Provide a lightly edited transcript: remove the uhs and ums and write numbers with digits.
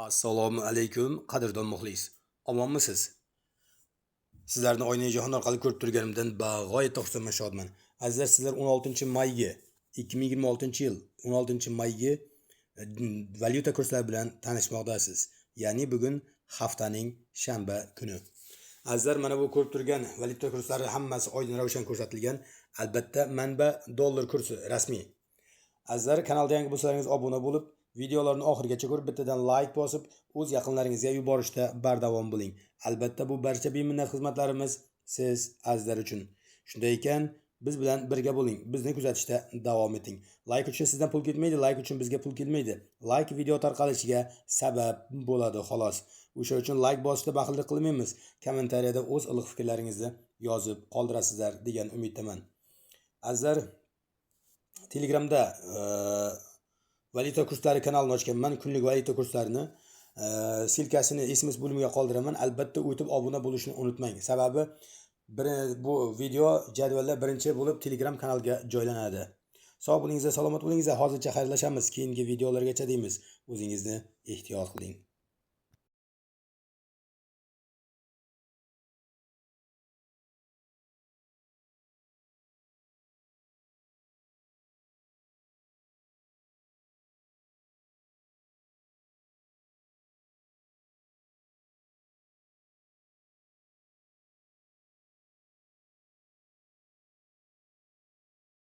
Assalomu alaykum, qadrdon muxlis. Omonmisiz? Sizlarni Oyna jahon orqali ko'rib turganimdan bag'oyat xursandman, shodman. Azizlar, sizlar 16-mayga 2026-yil 16-mayga valyuta kurslari bilan tanishmoqdasiz. Ya'ni bugun haftaning shanba kuni. Azizlar, mana bu ko'rib turgan valyuta kurslari hammasi oydin ravshan ko'rsatilgan. Albatta, manba dollar kursi rasmiy. Azizlar, kanalga yangi bo'lsangiz obuna bo'lib, videolarni oxirigacha ko'rib, bittadan like bosib, o'z yaqinlaringizga yuborishda bardavom bo'ling. Albatta, bu barcha beminnat xizmatlarimiz siz azizlar uchun. Shunday ekan, biz bilan birga bo'ling. Bizni kuzatishda davom eting. Like uchun sizdan pul ketmaydi, like uchun bizga pul kelmaydi. Like video tarqalishiga sabab bo'ladi, xolos. O'sha uchun like bosishda baxillik qilmaymiz. Kommentariyada o'z iliq fikrlaringizni yozib qoldirasizlar degan umiddaman. Azizlar, Telegramda valyuta kurslari kanalini ochganman. Kunlik valyuta kurslarini silkasini SMS bo'limiga qoldiraman. Albatta o'tib obuna bo'lishni unutmang. Sababi bu video jadvalda birinchi bo'lib Telegram kanaliga joylanadi. Sog' bo'lingizlar, salomat bo'lingizlar. Hozircha xayrlashamiz. Keyingi videolargacha deymiz. O'zingizni ehtiyot qiling.